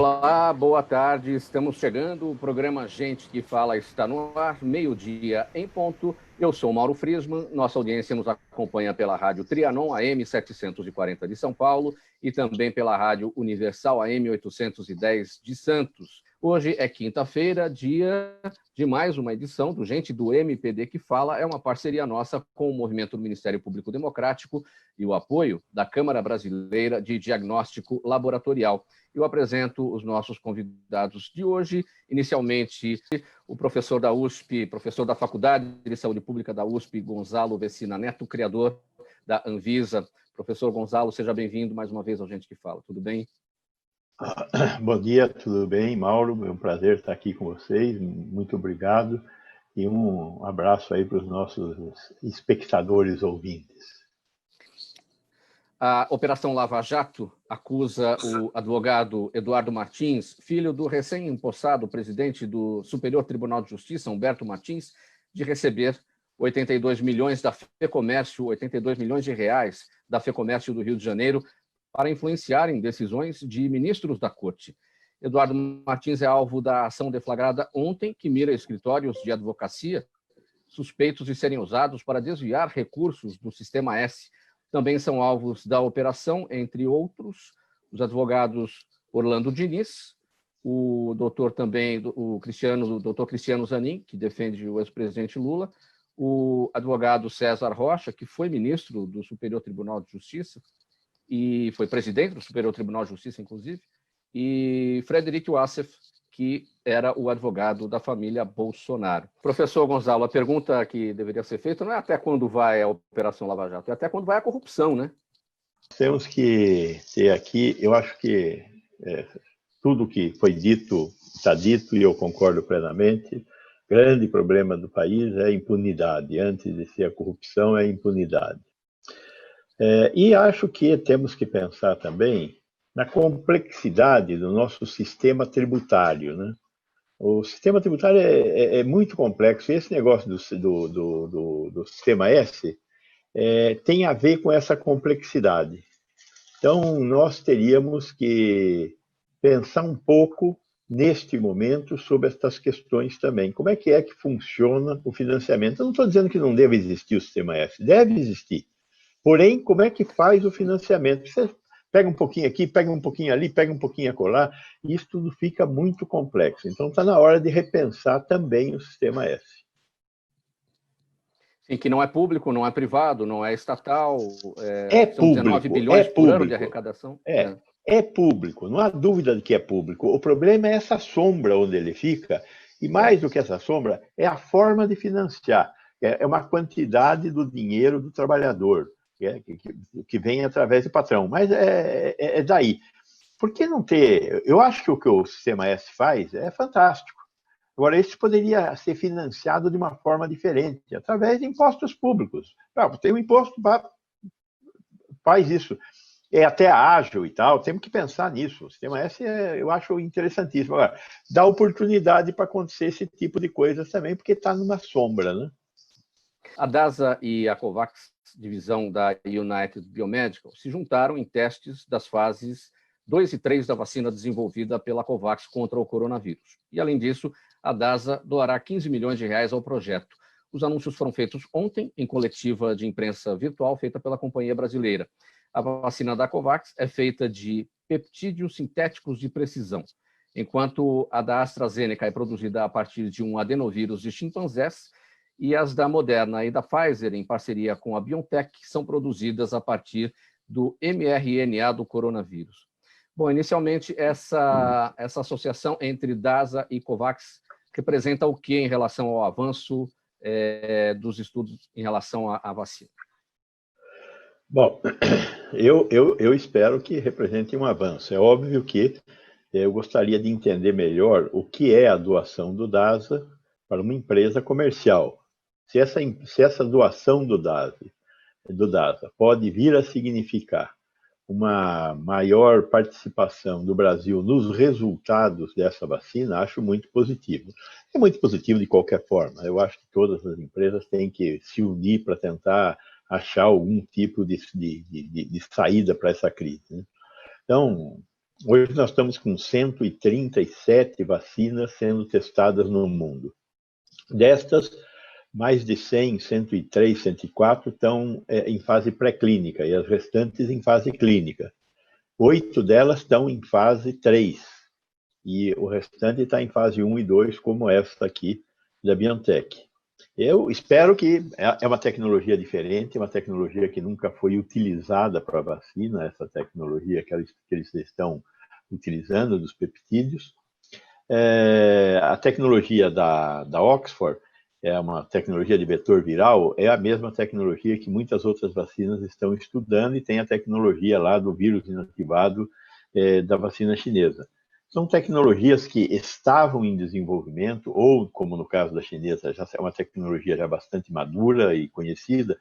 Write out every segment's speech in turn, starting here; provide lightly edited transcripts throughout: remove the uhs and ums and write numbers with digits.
Olá, boa tarde. Estamos chegando. O programa Gente que Fala está no ar, meio-dia em ponto. Eu sou Mauro Friesman. Nossa audiência nos acompanha pela Rádio Trianon, AM 740 de São Paulo, e também pela Rádio Universal, AM 810 de Santos. Hoje é quinta-feira, dia de mais uma edição do Gente do MPD que Fala. É uma parceria nossa com o Movimento do Ministério Público Democrático e o apoio da Câmara Brasileira de Diagnóstico Laboratorial. Eu apresento os nossos convidados de hoje. Inicialmente, o professor da USP, professor da Faculdade de Saúde Pública da USP, Gonzalo Vecina Neto, criador da Anvisa. Professor Gonzalo, seja bem-vindo mais uma vez ao Gente que Fala. Tudo bem? Bom dia, tudo bem, Mauro? É um prazer estar aqui com vocês. Muito obrigado. E um abraço aí para os nossos espectadores ouvintes. A Operação Lava Jato acusa o advogado Eduardo Martins, filho do recém-empossado presidente do Superior Tribunal de Justiça, Humberto Martins, de receber 82 milhões da FEComércio, 82 milhões de reais da FEComércio do Rio de Janeiro, para influenciar em decisões de ministros da Corte. Eduardo Martins é alvo da ação deflagrada ontem, que mira escritórios de advocacia suspeitos de serem usados para desviar recursos do Sistema S. Também são alvos da operação, entre outros, os advogados Orlando Diniz, o doutor Cristiano Zanin, que defende o ex-presidente Lula, o advogado César Rocha, que foi ministro do Superior Tribunal de Justiça e foi presidente do Superior Tribunal de Justiça, inclusive, e Frederic Wassef, que era o advogado da família Bolsonaro. Professor Gonzalo, a pergunta que deveria ser feita não é até quando vai a Operação Lava Jato, é até quando vai a corrupção, né? Temos que ter aqui, eu acho que tudo que foi dito está dito e eu concordo plenamente. Grande problema do país é a impunidade. Antes de ser a corrupção, é a impunidade. E acho que temos que pensar também na complexidade do nosso sistema tributário, né? O sistema tributário é muito complexo. E esse negócio do Sistema S tem a ver com essa complexidade. Então, nós teríamos que pensar um pouco, neste momento, sobre estas questões também. Como é que funciona o financiamento? Eu não estou dizendo que não deve existir o Sistema S, deve existir. Porém, como é que faz o financiamento? Você pega um pouquinho aqui, pega um pouquinho ali, pega um pouquinho acolá, e isso tudo fica muito complexo. Então, está na hora de repensar também o Sistema S. Sim, que não é público, não é privado, não é estatal. São 19 bilhões por ano de arrecadação. É público, não há dúvida de que é público. O problema é essa sombra onde ele fica, e mais do que essa sombra, é a forma de financiar. É uma quantidade do dinheiro do trabalhador, que vem através do patrão, mas é daí. Por que não ter? Eu acho que o que o Sistema S faz é fantástico. Agora, isso poderia ser financiado de uma forma diferente, através de impostos públicos. Tem um imposto, faz isso. É até ágil e tal, temos que pensar nisso. O Sistema S eu acho interessantíssimo. Agora, dá oportunidade para acontecer esse tipo de coisas também, porque está numa sombra, né? A DASA e a COVAX, divisão da United Biomedical, se juntaram em testes das fases 2 e 3 da vacina desenvolvida pela COVAX contra o coronavírus. E, além disso, a DASA doará 15 milhões de reais ao projeto. Os anúncios foram feitos ontem em coletiva de imprensa virtual feita pela companhia brasileira. A vacina da COVAX é feita de peptídeos sintéticos de precisão, enquanto a da AstraZeneca é produzida a partir de um adenovírus de chimpanzés, e as da Moderna e da Pfizer, em parceria com a BioNTech, são produzidas a partir do mRNA do coronavírus. Bom, inicialmente, essa associação entre DASA e COVAX representa o que em relação ao avanço dos estudos em relação à vacina? Bom, eu espero que represente um avanço. É óbvio que eu gostaria de entender melhor o que é a doação do DASA para uma empresa comercial. Se essa doação do DASA pode vir a significar uma maior participação do Brasil nos resultados dessa vacina, acho muito positivo. É muito positivo de qualquer forma. Eu acho que todas as empresas têm que se unir para tentar achar algum tipo de saída para essa crise, né? Então, Hoje nós estamos com 137 vacinas sendo testadas no mundo. Destas, mais de 100, 103, 104 estão em fase pré-clínica e as restantes em fase clínica. 8 delas estão em fase 3 e o restante está em fase 1 e 2, como essa aqui da BioNTech. Eu espero que é uma tecnologia diferente, uma tecnologia que nunca foi utilizada para vacina, essa tecnologia que eles estão utilizando dos peptídeos. A tecnologia da Oxford é uma tecnologia de vetor viral, é a mesma tecnologia que muitas outras vacinas estão estudando e tem a tecnologia lá do vírus inativado da vacina chinesa. São tecnologias que estavam em desenvolvimento, ou, como no caso da chinesa, já é uma tecnologia já bastante madura e conhecida,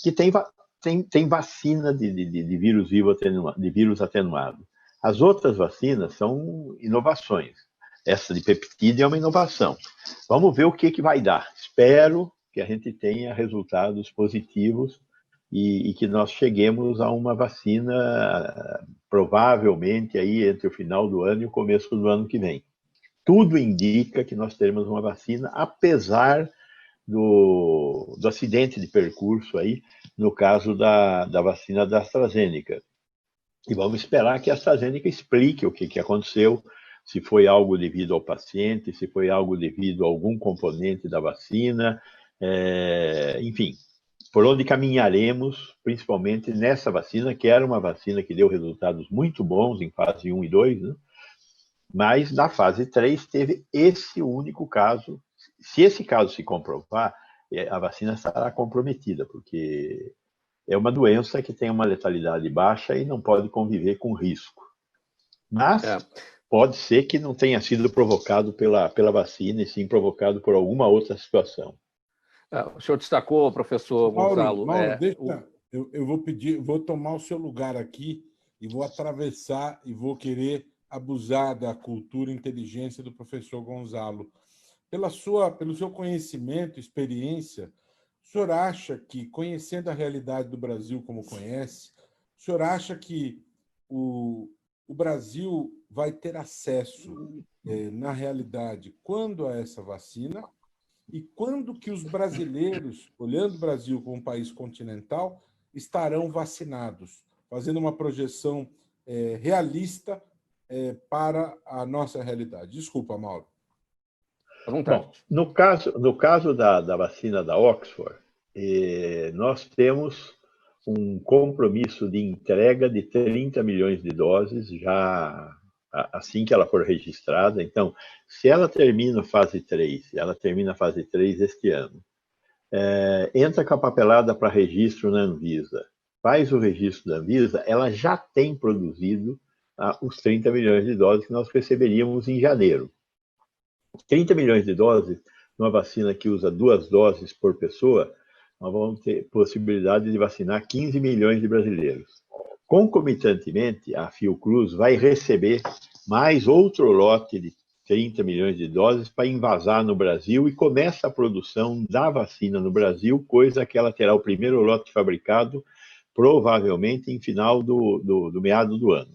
que tem vacina de vírus vivo de vírus atenuado. As outras vacinas são inovações. Essa de peptídeo é uma inovação. Vamos ver o que vai dar. Espero que a gente tenha resultados positivos e que nós cheguemos a uma vacina provavelmente aí entre o final do ano e o começo do ano que vem. Tudo indica que nós teremos uma vacina, apesar do acidente de percurso aí, no caso da vacina da AstraZeneca. E vamos esperar que a AstraZeneca explique o que aconteceu, se foi algo devido ao paciente, se foi algo devido a algum componente da vacina, enfim, por onde caminharemos, principalmente nessa vacina, que era uma vacina que deu resultados muito bons em fase 1 e 2, né? Mas na fase 3 teve esse único caso. Se esse caso se comprovar, a vacina estará comprometida, porque é uma doença que tem uma letalidade baixa e não pode conviver com risco. Mas pode ser que não tenha sido provocado pela vacina, e sim provocado por alguma outra situação. O senhor destacou, professor Gonzalo... Mauro, deixa, eu vou tomar o seu lugar aqui e vou atravessar e vou querer abusar da cultura e inteligência do professor Gonzalo. Pelo seu conhecimento, experiência, o senhor acha que, conhecendo a realidade do Brasil como conhece, o senhor acha que o Brasil vai ter acesso, na realidade, quando a essa vacina? E quando que os brasileiros, olhando o Brasil como um país continental, estarão vacinados? Fazendo uma projeção realista para a nossa realidade. Desculpa, Mauro. Bom, no caso da vacina da Oxford, nós temos um compromisso de entrega de 30 milhões de doses já assim que ela for registrada. Então, se ela termina a fase 3, ela termina a fase 3 este ano, entra com a papelada para registro na Anvisa, faz o registro da Anvisa, ela já tem produzido os 30 milhões de doses que nós receberíamos em janeiro. 30 milhões de doses, numa vacina que usa 2 doses por pessoa, nós vamos ter possibilidade de vacinar 15 milhões de brasileiros. Concomitantemente, a Fiocruz vai receber mais outro lote de 30 milhões de doses para invasar no Brasil e começa a produção da vacina no Brasil, coisa que ela terá o primeiro lote fabricado provavelmente em final do meado do ano.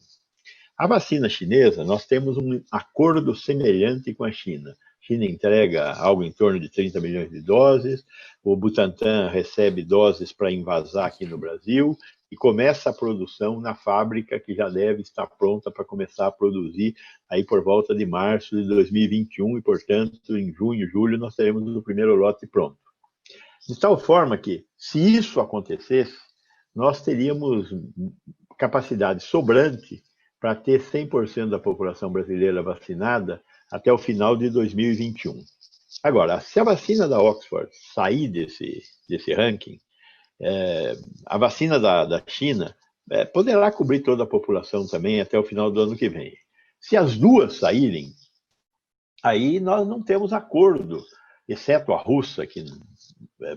A vacina chinesa, nós temos um acordo semelhante com a China. A China entrega algo em torno de 30 milhões de doses, o Butantan recebe doses para invasar aqui no Brasil e começa a produção na fábrica que já deve estar pronta para começar a produzir aí por volta de março de 2021 e, portanto, em junho, julho, nós teremos o primeiro lote pronto. De tal forma que, se isso acontecesse, nós teríamos capacidade sobrante para ter 100% da população brasileira vacinada até o final de 2021. Agora, se a vacina da Oxford sair desse ranking, a vacina da China poderá cobrir toda a população também até o final do ano que vem. Se as duas saírem, aí nós não temos acordo, exceto a russa, que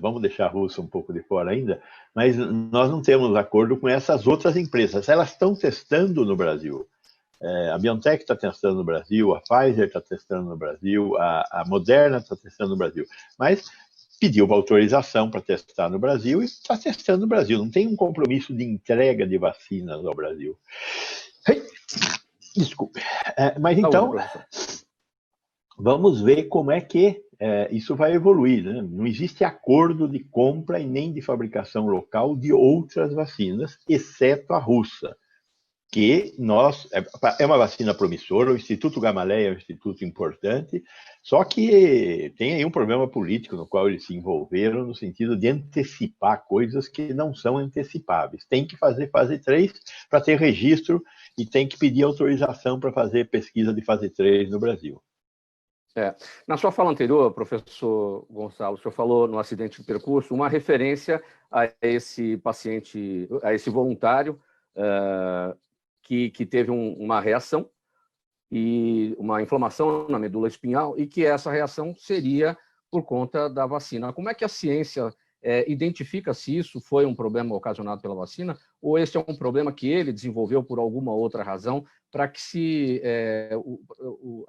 vamos deixar a russa um pouco de fora ainda, mas nós não temos acordo com essas outras empresas. Elas estão testando no Brasil. A BioNTech está testando no Brasil, a Pfizer está testando no Brasil, a Moderna está testando no Brasil. Mas pediu uma autorização para testar no Brasil e está testando no Brasil. Não tem um compromisso de entrega de vacinas ao Brasil. Desculpe. Mas então, vamos ver como é que isso vai evoluir, né? Não existe acordo de compra e nem de fabricação local de outras vacinas, exceto a russa, que é uma vacina promissora. O Instituto Gamaleya é um instituto importante, só que tem aí um problema político no qual eles se envolveram, no sentido de antecipar coisas que não são antecipáveis. Tem que fazer fase 3 para ter registro e tem que pedir autorização para fazer pesquisa de fase 3 no Brasil. Na sua fala anterior, professor Gonçalo, o senhor falou no acidente de percurso uma referência a esse paciente, a esse voluntário que teve uma reação e uma inflamação na medula espinhal e que essa reação seria por conta da vacina. Como é que a ciência identifica se isso foi um problema ocasionado pela vacina ou esse é um problema que ele desenvolveu por alguma outra razão para que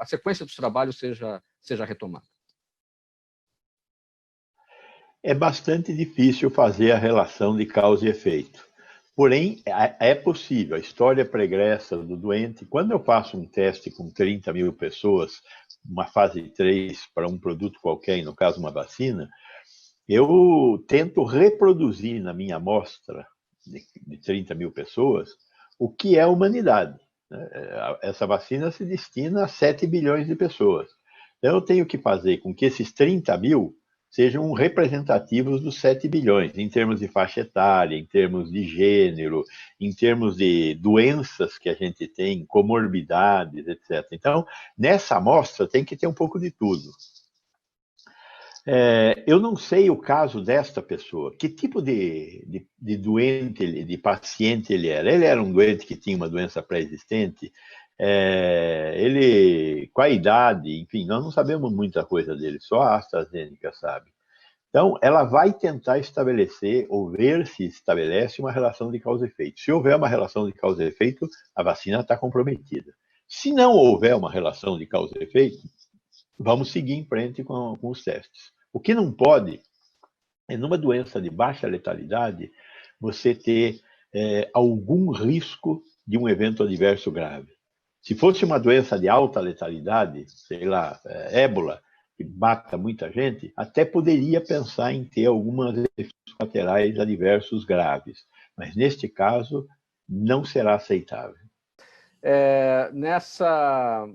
a sequência dos trabalhos seja retomada? É bastante difícil fazer a relação de causa e efeito. Porém, é possível. A história pregressa do doente, quando eu faço um teste com 30 mil pessoas, uma fase 3 para um produto qualquer, no caso uma vacina, eu tento reproduzir na minha amostra de 30 mil pessoas o que é a humanidade. Essa vacina se destina a 7 bilhões de pessoas. Então, eu tenho que fazer com que esses 30 mil sejam representativos dos 7 bilhões, em termos de faixa etária, em termos de gênero, em termos de doenças que a gente tem, comorbidades, etc. Então, nessa amostra tem que ter um pouco de tudo. Eu não sei o caso desta pessoa, que tipo de doente, de paciente ele era. Ele era um doente que tinha uma doença pré-existente, qual a idade, enfim, nós não sabemos muita coisa dele, só a AstraZeneca sabe. Então, ela vai tentar estabelecer, ou ver se estabelece uma relação de causa e efeito. Se houver uma relação de causa e efeito, a vacina está comprometida. Se não houver uma relação de causa e efeito, vamos seguir em frente com os testes. O que não pode é, numa doença de baixa letalidade, você ter algum risco de um evento adverso grave. Se fosse uma doença de alta letalidade, sei lá, ébola, que mata muita gente, até poderia pensar em ter algumas efeitos colaterais adversos graves. Mas, neste caso, não será aceitável. Nessa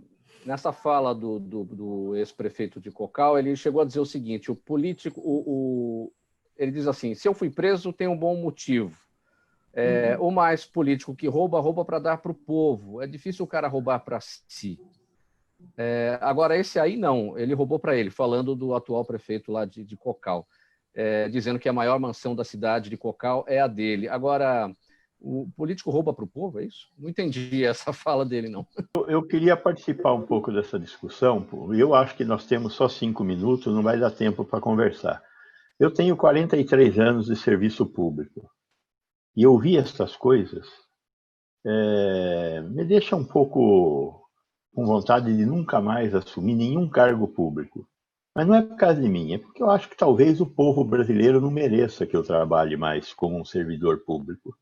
fala do ex-prefeito de Cocal, ele chegou a dizer o seguinte: o político, ele diz assim, se eu fui preso, tem um bom motivo. O mais político que rouba para dar para o povo. É difícil o cara roubar para si. Agora, esse aí não, ele roubou para ele, falando do atual prefeito lá de Cocal, dizendo que a maior mansão da cidade de Cocal é a dele. Agora, o político rouba para o povo, é isso? Não entendi essa fala dele, não. Eu queria participar um pouco dessa discussão. Eu acho que nós temos só 5 minutos, não vai dar tempo para conversar. Eu tenho 43 anos de serviço público. E ouvir essas coisas me deixa um pouco com vontade de nunca mais assumir nenhum cargo público. Mas não é por causa de mim, é porque eu acho que talvez o povo brasileiro não mereça que eu trabalhe mais como um servidor público.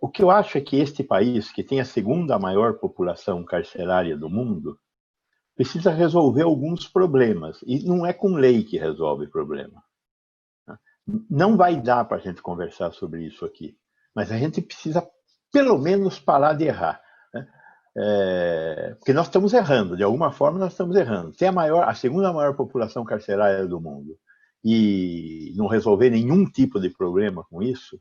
O que eu acho é que este país, que tem a segunda maior população carcerária do mundo, precisa resolver alguns problemas. E não é com lei que resolve problema. Não vai dar para a gente conversar sobre isso aqui, mas a gente precisa, pelo menos, parar de errar. Né? Porque nós estamos errando, de alguma forma nós estamos errando. Tem a segunda maior população carcerária do mundo e não resolver nenhum tipo de problema com isso,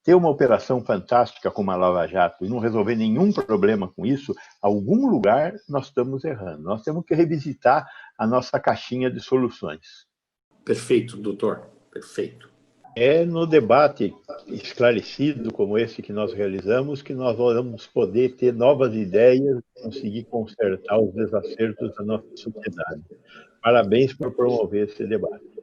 ter uma operação fantástica como a Lava Jato e não resolver nenhum problema com isso, algum lugar nós estamos errando. Nós temos que revisitar a nossa caixinha de soluções. Perfeito, doutor. Perfeito. É no debate esclarecido como esse que nós realizamos que nós vamos poder ter novas ideias e conseguir consertar os desacertos da nossa sociedade. Parabéns por promover esse debate.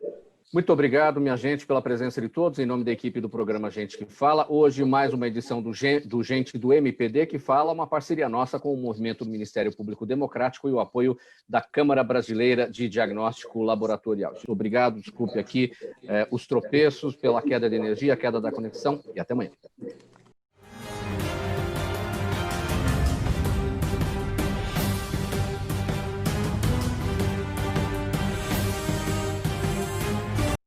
Muito obrigado, minha gente, pela presença de todos, em nome da equipe do programa Gente que Fala. Hoje, mais uma edição do Gente do MPD que Fala, uma parceria nossa com o Movimento do Ministério Público Democrático e o apoio da Câmara Brasileira de Diagnóstico Laboratorial. Obrigado, desculpe aqui os tropeços pela queda de energia, a queda da conexão, e até amanhã.